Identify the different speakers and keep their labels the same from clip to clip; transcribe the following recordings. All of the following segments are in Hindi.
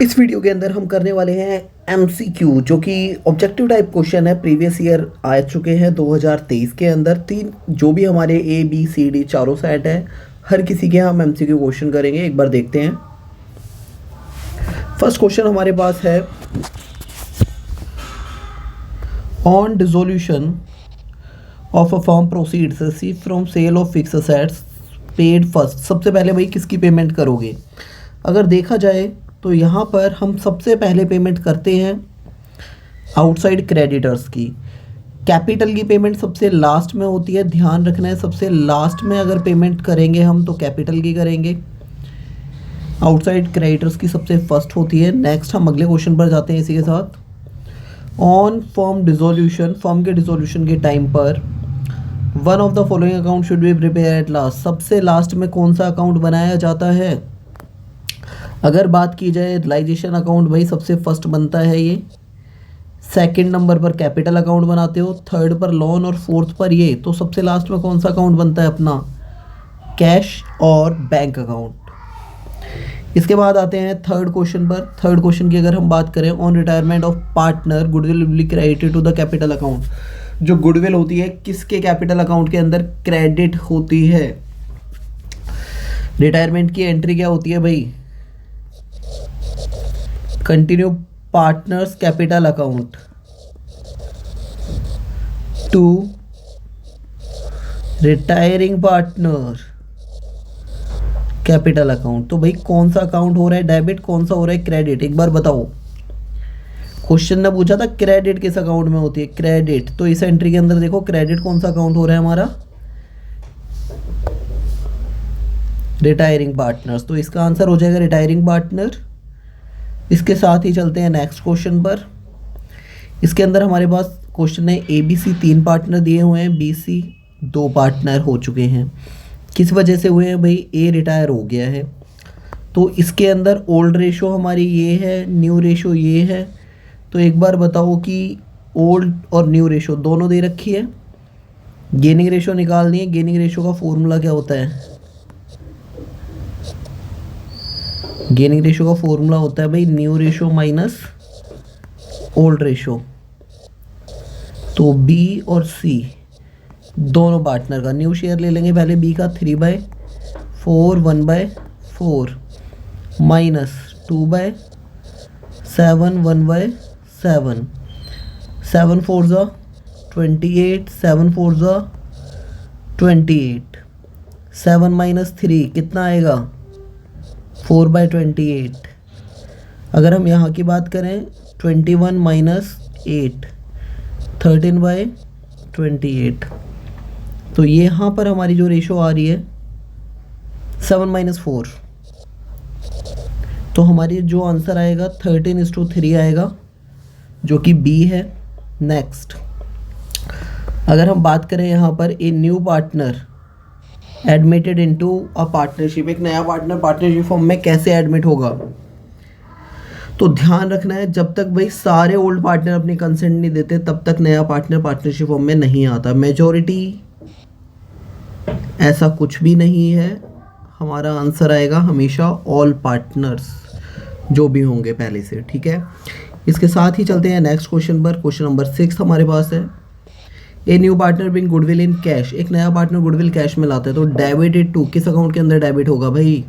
Speaker 1: इस वीडियो के अंदर हम करने वाले हैं एमसीक्यू, जो कि ऑब्जेक्टिव टाइप क्वेश्चन है। प्रीवियस ईयर आ चुके हैं 2023 के अंदर। तीन जो भी हमारे ए बी सी डी चारों सेट है, हर किसी के हम एमसीक्यू क्वेश्चन करेंगे। एक बार देखते हैं। फर्स्ट क्वेश्चन हमारे पास है, on dissolution of a firm proceeds receive from sale of fix assets paid first. सबसे पहले भाई किसकी पेमेंट करोगे? अगर देखा जाए तो यहाँ पर हम सबसे पहले पेमेंट करते हैं आउटसाइड क्रेडिटर्स की। कैपिटल की पेमेंट सबसे लास्ट में होती है, ध्यान रखना है। सबसे लास्ट में अगर पेमेंट करेंगे हम तो कैपिटल की करेंगे। आउटसाइड क्रेडिटर्स की सबसे फर्स्ट होती है। नेक्स्ट हम अगले क्वेश्चन पर जाते हैं इसी के साथ। ऑन फर्म डिसोल्यूशन, फर्म के डिसोल्यूशन के टाइम पर one of the following account should be prepare at last. सबसे लास्ट में कौन सा अकाउंट बनाया जाता है? अगर बात की जाए रियलाइजेशन अकाउंट, भाई सबसे फर्स्ट बनता है ये। सेकंड नंबर पर कैपिटल अकाउंट बनाते हो, थर्ड पर लोन और फोर्थ पर ये। तो सबसे लास्ट में कौन सा अकाउंट बनता है अपना? कैश और बैंक अकाउंट। इसके बाद आते हैं थर्ड क्वेश्चन पर। थर्ड क्वेश्चन की अगर हम बात करें, on retirement of partner goodwill will be credited to the capital account. जो गुडविल होती है किसके कैपिटल अकाउंट के अंदर क्रेडिट होती है? रिटायरमेंट की एंट्री क्या होती है भाई? Continue partners capital account to retiring partner capital account. तो भाई कौन सा अकाउंट हो रहा है डेबिट, कौन सा हो रहा है क्रेडिट? एक बार बताओ। क्वेश्चन ने पूछा था क्रेडिट किस अकाउंट में होती है? क्रेडिट। तो इस एंट्री के अंदर देखो क्रेडिट कौन सा अकाउंट हो रहा है हमारा? Retiring partners. तो इसका आंसर हो जाएगा रिटायरिंग पार्टनर। इसके साथ ही चलते हैं नेक्स्ट क्वेश्चन पर। इसके अंदर हमारे पास क्वेश्चन है, ए बी सी 3 पार्टनर दिए हुए हैं, बी सी 2 पार्टनर हो चुके हैं। किस वजह से हुए हैं भाई? ए रिटायर हो गया है। तो इसके अंदर ओल्ड रेशो हमारी ये है, न्यू रेशो ये है। तो एक बार बताओ कि ओल्ड और न्यू रेशो दोनों दे रखी है। गेनिंग रेशो निकालनी है। गेनिंग रेशो का फॉर्मूला क्या होता है? गेनिंग रेशो का फॉर्मूला होता है भाई new ratio minus old ratio. तो बी और सी दोनों पार्टनर का न्यू शेयर ले लेंगे पहले। बी का 3/4 1/4 माइनस 2/7 1/7। 7 4 28, 7 4 28। 7 माइनस 3 कितना आएगा? 4/28। अगर हम यहाँ की बात करें 21 माइनस 8 13/28। तो ये यहाँ पर हमारी जो रेशो आ रही है 7-4। तो हमारी जो आंसर आएगा 13:3 आएगा, जो कि बी है। नेक्स्ट अगर हम बात करें यहाँ पर, a new partner admitted into a partnership. एक नया पार्टनर पार्टनरशिप फॉर्म में कैसे एडमिट होगा? तो ध्यान रखना है, जब तक भाई सारे ओल्ड पार्टनर अपनी कंसेंट नहीं देते तब तक नया पार्टनर पार्टनरशिप फॉर्म में नहीं आता। मेजॉरिटी ऐसा कुछ भी नहीं है। हमारा आंसर आएगा हमेशा ऑल पार्टनर्स जो भी होंगे पहले से, ठीक है। इसके साथ ही चलते हैं नेक्स्ट क्वेश्चन पर। क्वेश्चन नंबर 6 हमारे पास है, a new partner bring goodwill in cash. एक नया पार्टनर गुडविल कैश में लाता है, तो डेबिटेड टू किस अकाउंट के अंदर डेबिट होगा भाई?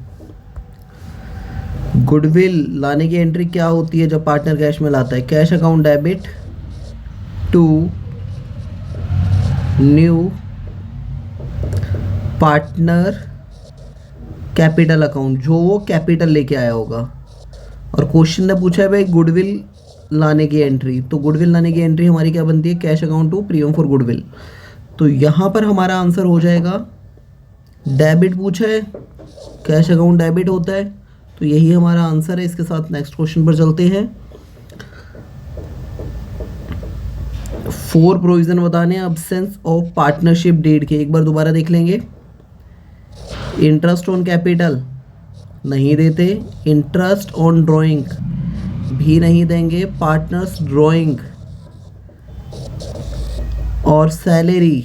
Speaker 1: गुडविल लाने की एंट्री क्या होती है जब पार्टनर कैश में लाता है? Cash account debit to new partner capital account, जो वो कैपिटल लेके आया होगा। और क्वेश्चन ने पूछा है भाई गुडविल लाने की एंट्री, तो गुडविल लाने की एंट्री हमारी क्या बनती है? Cash account to premium for goodwill. तो यहाँ पर हमारा आंसर हो जाएगा डेबिट। पूछा है कैश अकाउंट डेबिट होता है, तो यही हमारा आंसर है। इसके साथ नेक्स्ट क्वेश्चन पर चलते हैं। 4 प्रोविजन बताने हैं अब्सेंस ऑफ पार्टनरशिप डीड के। एक बार दोबारा देख लेंगे। इंटरेस्ट ऑन कैपिटल नहीं देते, इंटरेस्ट ऑन ड्राइंग भी नहीं देंगे, पार्टनर्स ड्राइंग और सैलरी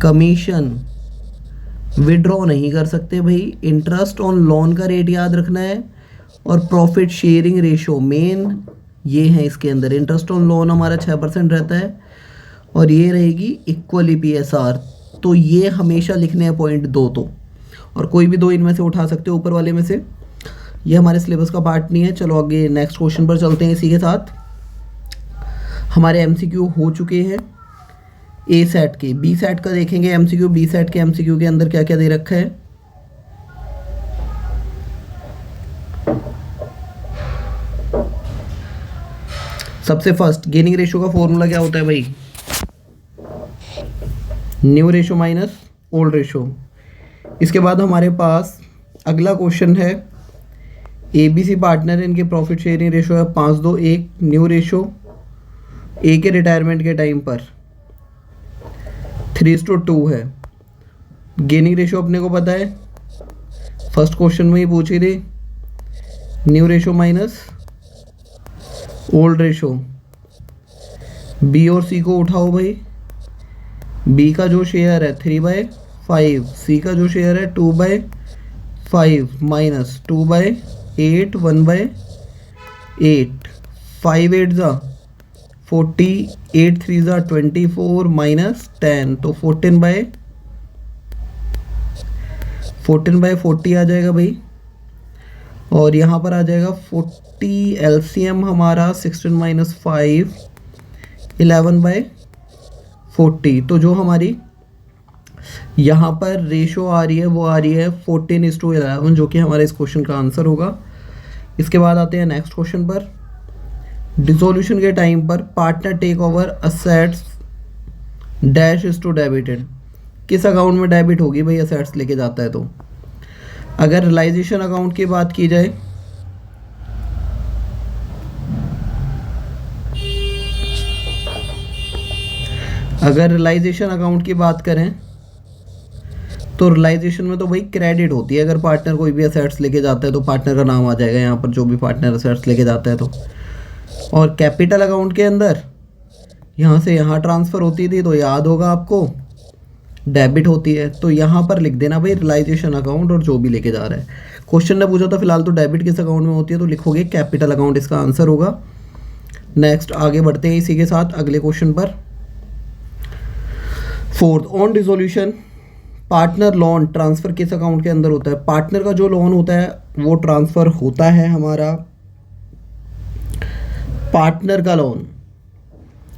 Speaker 1: कमीशन विड्रॉ नहीं कर सकते भाई। इंटरेस्ट ऑन लोन का रेट याद रखना है और प्रॉफिट शेयरिंग रेशो मेन ये है, इसके अंदर इंटरेस्ट ऑन लोन हमारा 6% रहता है और ये रहेगी इक्वल EPSR। तो ये हमेशा लिखने हैं पॉइंट 2 तो, और कोई भी 2 इनमें से उठा सकते हो ऊपर वाले में से। ये हमारे सिलेबस का पार्ट नहीं है। चलो आगे नेक्स्ट क्वेश्चन पर चलते हैं। इसी के साथ हमारे MCQ हो चुके हैं A सेट के। B सेट का देखेंगे MCQ। B सेट के MCQ के अंदर क्या क्या दे रखा है। सबसे फर्स्ट गेनिंग रेशो का फॉर्मूला क्या होता है भाई, new ratio minus old ratio. इसके बाद हमारे पास अगला क्वेश्चन है ABC पार्टनर, इनके प्रॉफिट शेयरिंग रेशो है 5-2-1। न्यू रेशो A के रिटायरमेंट के टाइम पर 3:2 है। गेनिंग रेशो अपने को पता है, फर्स्ट क्वेश्चन में ही पूछी थी, new ratio minus old ratio. B और C को उठाओ भाई। B का जो शेयर है 3/5, C का जो शेयर है 2/5 माइनस 2/8 1/8। 5/8 ज़ा 40, 8/3 ज़ा 24 माइनस 10, तो 14/40 आ जाएगा भाई। और यहाँ पर आ जाएगा 40, LCM हमारा 16 - 5 11/40। तो जो हमारी यहाँ पर रेशो आ रही है वो आ रही है 14:11, जो कि हमारे इस क्वेश्चन का आंसर होगा। इसके बाद आते हैं नेक्स्ट क्वेश्चन पर। डिसोल्यूशन के टाइम पर partner take over assets dash is to debited. किस अकाउंट में डेबिट होगी भाई, असेट्स लेके जाता है तो। अगर रियलाइजेशन अकाउंट की बात की जाए, अगर रियलाइजेशन अकाउंट की बात करें तो रियलाइजेशन में तो भाई क्रेडिट होती है। अगर पार्टनर कोई भी असेट्स लेके जाता है तो पार्टनर का नाम आ जाएगा यहाँ पर, जो भी पार्टनर असेट्स लेके जाता है तो। और कैपिटल अकाउंट के अंदर यहाँ से यहाँ ट्रांसफ़र होती थी तो याद होगा आपको, डेबिट होती है। तो यहाँ पर लिख देना भाई रियलाइजेशन अकाउंट और जो भी लेके जा रहा है। क्वेश्चन ने पूछा था फिलहाल तो डेबिट किस अकाउंट में होती है, तो लिखोगे कैपिटल अकाउंट, इसका आंसर होगा। नेक्स्ट आगे बढ़ते हैं इसी के साथ अगले क्वेश्चन पर। Fourth, on dissolution partner loan transfer किस अकाउंट के अंदर होता है। पार्टनर का जो लोन होता है वो ट्रांसफ़र होता है हमारा पार्टनर का लोन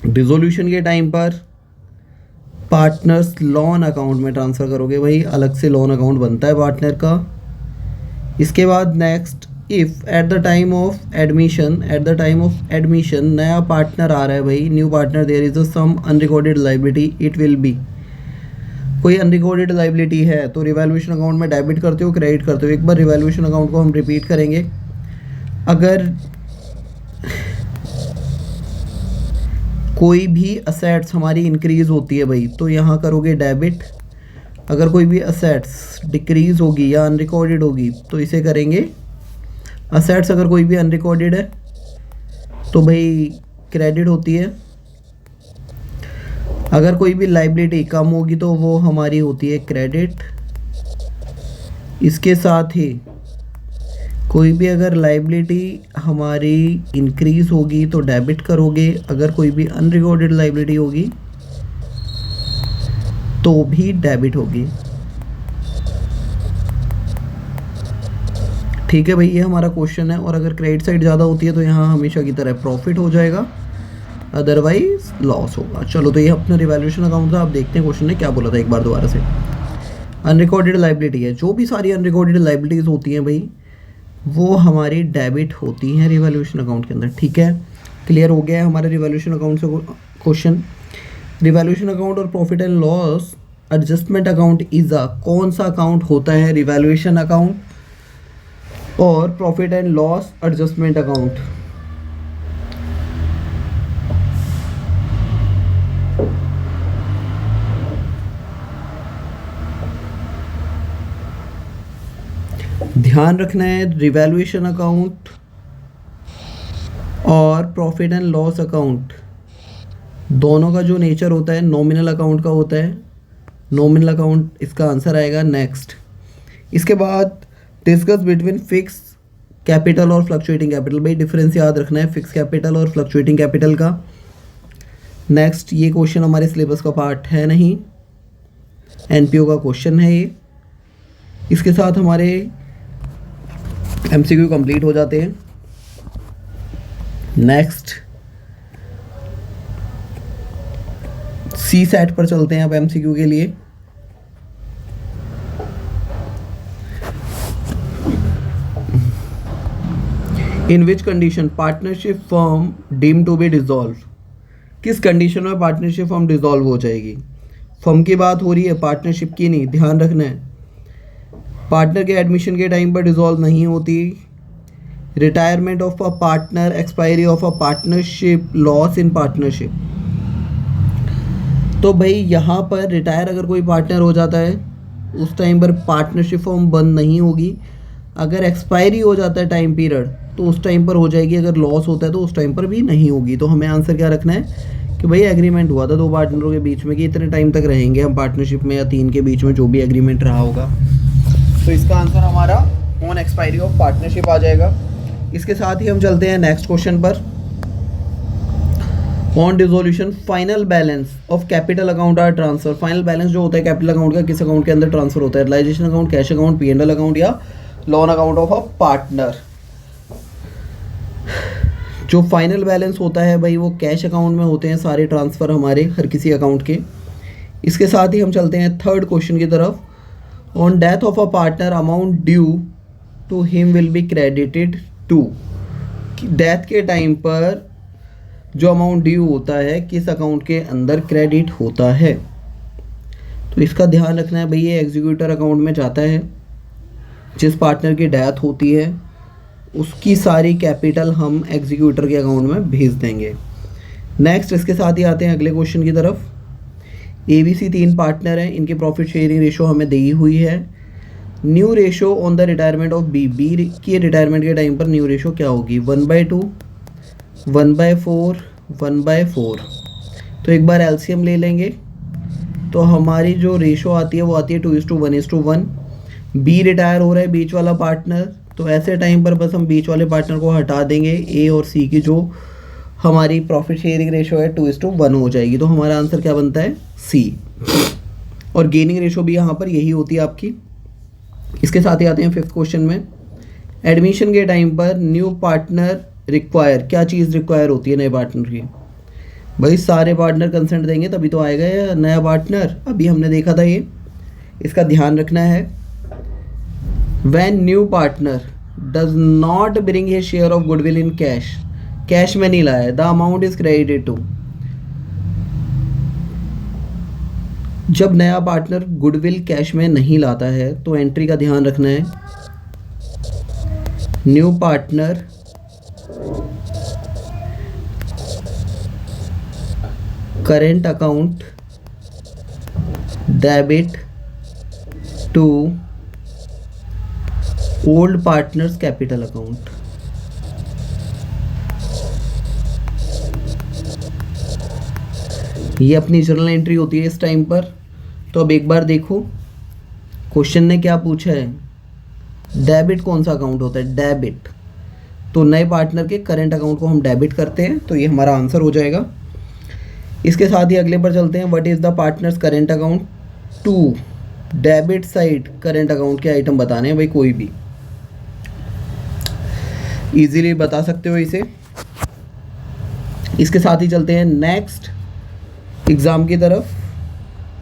Speaker 1: डिसोल्यूशन के टाइम पर पार्टनर्स लोन अकाउंट में ट्रांसफ़र करोगे भाई, अलग से लोन अकाउंट बनता है पार्टनर का। इसके बाद next, if at the time of admission नया पार्टनर आ रहा है भाई, new partner, there is a some unrecorded liability, it will be. कोई अनरिकॉर्डेड लाइबिलिटी है तो रिवैल्यूएशन अकाउंट में डेबिट करते हो क्रेडिट करते हो। एक बार रिवैल्यूएशन अकाउंट को हम रिपीट करेंगे। अगर कोई भी असेट्स हमारी इंक्रीज़ होती है भाई तो यहाँ करोगे डेबिट। अगर कोई भी असेट्स डिक्रीज़ होगी या अनरिकॉर्डेड होगी तो इसे करेंगे असेट्स। अगर कोई भी अनरिकॉर्डेड है तो भाई क्रेडिट होती है। अगर कोई भी लाइबिलिटी कम होगी तो वो हमारी होती है क्रेडिट। इसके साथ ही कोई भी अगर लाइबिलिटी हमारी इंक्रीज़ होगी तो डेबिट करोगे। अगर कोई भी अनरिकॉर्डेड लाइबिलिटी होगी तो भी डेबिट होगी। ठीक है भाई, ये हमारा क्वेश्चन है। और अगर क्रेडिट साइड ज़्यादा होती है तो यहाँ हमेशा की तरह प्रॉफिट हो जाएगा, अदरवाइज लॉस होगा। चलो तो ये अपना रिवैल्यूएशन अकाउंट था। आप देखते हैं क्वेश्चन ने क्या बोला था एक बार दोबारा से। अनरिकॉर्डेड लाइबिलिटी है, जो भी सारी अनरिकॉर्डेड लाइबिलिटीज़ होती हैं भाई वो हमारी डेबिट होती हैं रिवैल्यूएशन अकाउंट के अंदर। ठीक है, क्लियर हो गया है हमारे रिवैल्यूएशन अकाउंट से क्वेश्चन। रिवैल्यूएशन अकाउंट और profit and loss adjustment account is a, कौन सा अकाउंट होता है रिवैल्यूएशन अकाउंट और profit and loss adjustment account. ध्यान रखना है, रिवैल्यूएशन अकाउंट और प्रॉफिट एंड लॉस अकाउंट दोनों का जो नेचर होता है नॉमिनल अकाउंट का होता है। नॉमिनल अकाउंट इसका आंसर आएगा नेक्स्ट। इसके बाद डिस्कस बिटवीन फिक्स कैपिटल और फ्लक्चुएटिंग कैपिटल, भाई डिफरेंस याद रखना है फिक्स कैपिटल और फ्लक्चुएटिंग कैपिटल का। नेक्स्ट, ये क्वेश्चन हमारे सिलेबस का पार्ट है नहीं, एनपीओ का क्वेश्चन है ये। इसके साथ हमारे एमसीक्यू कंप्लीट हो जाते हैं। नेक्स्ट सी सेट पर चलते हैं अब एमसीक्यू के लिए। In which condition partnership firm deem to be dissolve, किस कंडीशन में पार्टनरशिप फर्म डिसॉल्व हो जाएगी। फर्म की बात हो रही है, पार्टनरशिप की नहीं, ध्यान रखना है। पार्टनर के एडमिशन के टाइम पर डिसॉल्व नहीं होती। Retirement of a partner, expiry of a partnership, loss in partnership. तो भाई यहाँ पर रिटायर अगर कोई पार्टनर हो जाता है उस टाइम पर पार्टनरशिप फॉर्म बंद नहीं होगी। अगर एक्सपायरी हो जाता है टाइम पीरियड तो उस टाइम पर हो जाएगी। अगर लॉस होता है तो उस टाइम पर भी नहीं होगी। तो हमें आंसर क्या रखना है कि भाई एग्रीमेंट हुआ था दो पार्टनरों के बीच में कि इतने टाइम तक रहेंगे हम पार्टनरशिप में, या तीन के बीच में जो भी एग्रीमेंट रहा होगा। तो इसका आंसर हमारा ऑन एक्सपायरी ऑफ पार्टनरशिप आ जाएगा। इसके साथ ही हम चलते हैं नेक्स्ट क्वेश्चन पर। On dissolution final balance of capital account are transfer. Final balance जो होता है कैपिटल अकाउंट का किस अकाउंट के अंदर ट्रांसफर होता है, realization account, cash account, PNL account या loan account of a partner. जो फाइनल बैलेंस होता है भाई वो कैश अकाउंट में होते हैं सारे ट्रांसफ़र हमारे हर किसी अकाउंट के। इसके साथ ही हम चलते हैं थर्ड क्वेश्चन की तरफ। On death of a partner amount due to him will be credited to. Death के टाइम पर जो अमाउंट ड्यू होता है किस अकाउंट के अंदर क्रेडिट होता है। तो इसका ध्यान रखना है भाई, ये एग्जीक्यूटर अकाउंट में जाता है। जिस पार्टनर की डेथ होती है उसकी सारी कैपिटल हम एग्जीक्यूटर के अकाउंट में भेज देंगे। नेक्स्ट, इसके साथ ही आते हैं अगले क्वेश्चन की तरफ। एबीसी तीन पार्टनर हैं, इनकी प्रॉफिट शेयरिंग रेशो हमें दी हुई है। New ratio on the retirement of B, B की रिटायरमेंट के टाइम पर न्यू रेशो क्या होगी, 1/2, 1/4, 1/4। तो एक बार एलसीएम ले लेंगे तो हमारी जो रेशो आती है वो आती है 2:1:1। बी रिटायर हो रहा है बीच वाला पार्टनर, तो ऐसे टाइम पर बस हम बीच वाले पार्टनर को हटा देंगे। ए और सी की जो हमारी प्रॉफिट शेयरिंग रेशो है 2:1 हो जाएगी। तो हमारा आंसर क्या बनता है, सी। और गेनिंग रेशो भी यहाँ पर यही होती है आपकी। इसके साथ ही आते हैं फिफ्थ क्वेश्चन में। एडमिशन के टाइम पर न्यू पार्टनर रिक्वायर, क्या चीज़ रिक्वायर होती है नए पार्टनर की, भाई सारे पार्टनर कंसेंट देंगे तभी तो आएगा ये नया पार्टनर। अभी हमने देखा था ये, इसका ध्यान रखना है। When new partner does not bring his share of goodwill in cash, cash में नहीं लाया, the amount is credited to। जब नया पार्टनर गुडविल कैश में नहीं लाता है तो एंट्री का ध्यान रखना है। New partner current account debit to old partners capital account. ये अपनी जर्नल एंट्री होती है इस टाइम पर। तो अब एक बार देखो क्वेश्चन ने क्या पूछा है, डेबिट कौन सा अकाउंट होता है, डेबिट। तो नए पार्टनर के करेंट अकाउंट को हम डेबिट करते हैं, तो ये हमारा आंसर हो जाएगा। इसके साथ ही अगले पर चलते हैं। What is the partners current account, to debit side current account के आइटम बताने हैं भाई, कोई भी इजीली बता सकते हो इसे। इसके साथ ही चलते हैं नेक्स्ट एग्ज़ाम की तरफ,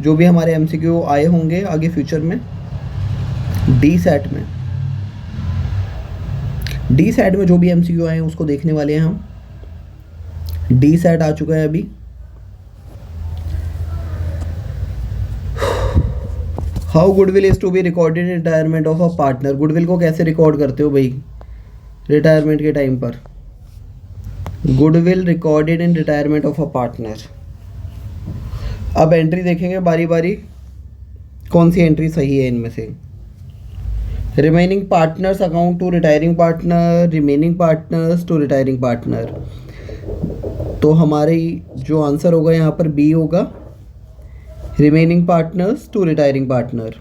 Speaker 1: जो भी हमारे एमसीक्यू आए होंगे आगे फ्यूचर में। डी सेट में जो भी एमसीक्यू आए हैं उसको देखने वाले हैं हम। डी सेट आ चुका है अभी। How goodwill is to be recorded in retirement of a partner. Goodwill को कैसे रिकॉर्ड करते हो भाई रिटायरमेंट के टाइम पर, goodwill recorded in retirement of a partner. अब एंट्री देखेंगे बारी बारी कौन सी एंट्री सही है इनमें से। Remaining partners account to retiring partner, remaining partners to retiring partner. तो हमारी जो आंसर होगा यहाँ पर बी होगा, remaining partners to retiring partner.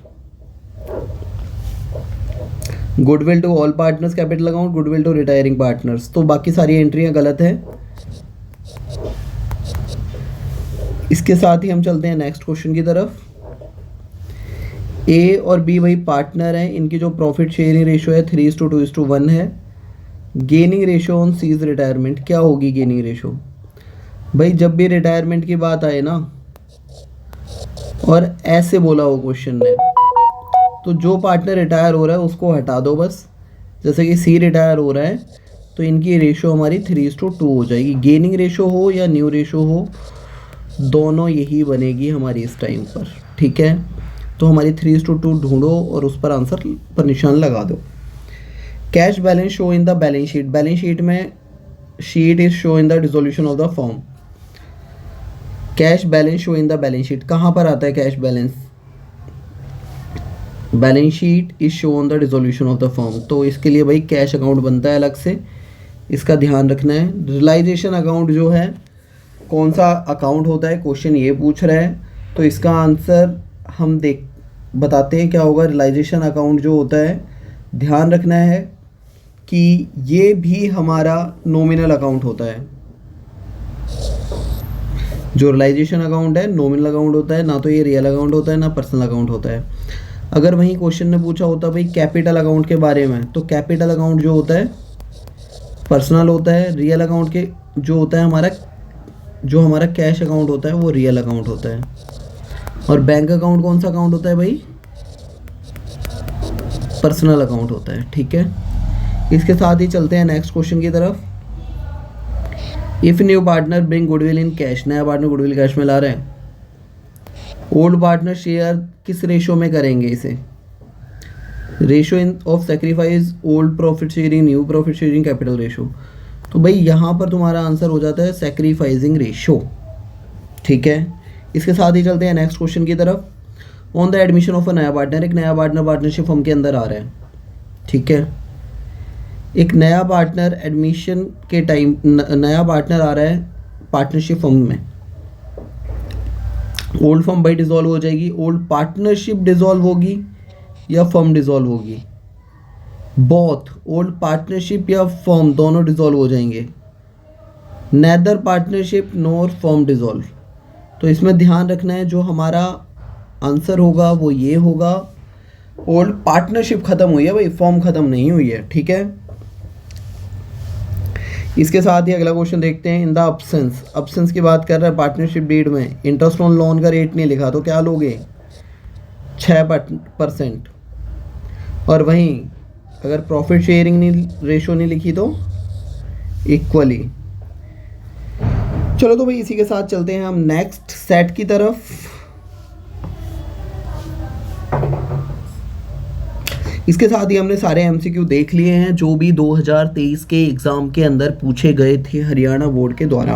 Speaker 1: Goodwill to all partners capital account, goodwill to retiring partners. तो बाकी सारी एंट्रियां गलत हैं। इसके साथ ही हम चलते हैं नेक्स्ट क्वेश्चन की तरफ। ए और बी भाई पार्टनर हैं, इनकी जो प्रॉफिट शेयरिंग रेशियो है 3:2:1 है। Gaining ratio on cease retirement क्या होगी गेनिंग रेशियो? भाई जब भी रिटायरमेंट की बात आए ना और ऐसे बोला हो क्वेश्चन ने, तो जो पार्टनर रिटायर हो रहा है उसको हटा दो बस। जैसे कि सी रिटायर हो रहा है तो इनकी रेशियो हमारी 3:2 हो जाएगी। गेनिंग रेशियो हो या न्यू रेशियो हो, दोनों यही बनेगी हमारी इस टाइम पर, ठीक है। तो हमारी 3:2 ढूंढो और उस पर आंसर पर निशान लगा दो। Cash balance show in the balance sheet. Balance sheet में sheet is show in the dissolution of the form. Cash balance show in the balance sheet कहाँ पर आता है cash balance? Balance sheet is show on the dissolution of the form. तो इसके लिए भाई कैश अकाउंट बनता है अलग से, इसका ध्यान रखना है। रियलाइजेशन अकाउंट जो है कौन सा अकाउंट होता है, क्वेश्चन ये पूछ रहा है, तो इसका आंसर हम बताते हैं क्या होगा। रियलाइजेशन अकाउंट जो होता है, ध्यान रखना है कि ये भी हमारा नॉमिनल अकाउंट होता है। जो रियलाइजेशन अकाउंट है नॉमिनल अकाउंट होता है, ना तो ये रियल अकाउंट होता है ना पर्सनल अकाउंट होता है। अगर वहीं क्वेश्चन ने पूछा होता भाई कैपिटल अकाउंट के बारे में, तो कैपिटल अकाउंट जो होता है पर्सनल होता है। रियल अकाउंट के जो होता है हमारा कैश अकाउंट होता है वो रियल अकाउंट होता है। और बैंक अकाउंट कौन सा अकाउंट होता है भाई? पर्सनल अकाउंट होता है, ठीक है। इसके साथ ही चलते हैं नेक्स्ट क्वेश्चन की तरफ। If new partner bring goodwill in cash, नया पार्टनर गुडविल कैश में ला रहे हैं, ओल्ड पार्टनर शेयर किस रेशो में करेंगे इसे? Ratio in of sacrifice, old profit sharing, new profit sharing, capital ratio. तो भाई यहाँ पर तुम्हारा आंसर हो जाता है सेक्रीफाइसिंग रेशो, ठीक है। इसके साथ ही चलते हैं नेक्स्ट क्वेश्चन की तरफ। On the admission of a नया पार्टनर, एक नया पार्टनर पार्टनरशिप फर्म के अंदर आ रहा है, ठीक है। एक नया पार्टनर एडमिशन के टाइम नया पार्टनर आ रहा है पार्टनरशिप फर्म में। ओल्ड फर्म भाई डिसॉल्व हो जाएगी, ओल्ड पार्टनरशिप डिसॉल्व होगी या फर्म डिसॉल्व होगी? बोथ, ओल्ड पार्टनरशिप या फर्म दोनों डिसॉल्व हो जाएंगे। नेदर पार्टनरशिप नोर फर्म डिसॉल्व। तो इसमें ध्यान रखना है जो हमारा आंसर होगा वो ये होगा, ओल्ड पार्टनरशिप खत्म हुई है भाई, फर्म खत्म नहीं हुई है, ठीक है। इसके साथ ही अगला क्वेश्चन देखते हैं। इन द अब्सेंस की बात कर रहा है पार्टनरशिप डीड में, इंटरेस्ट ऑन लोन का रेट नहीं लिखा तो क्या लोगे? 6%। और वहीं अगर प्रॉफिट शेयरिंग रेशो नहीं लिखी तो इक्वली। चलो तो भाई इसी के साथ चलते हैं हम नेक्स्ट सेट की तरफ। इसके साथ ही हमने सारे एमसीक्यू देख लिए हैं जो भी 2023 के एग्ज़ाम के अंदर पूछे गए थे हरियाणा बोर्ड के द्वारा।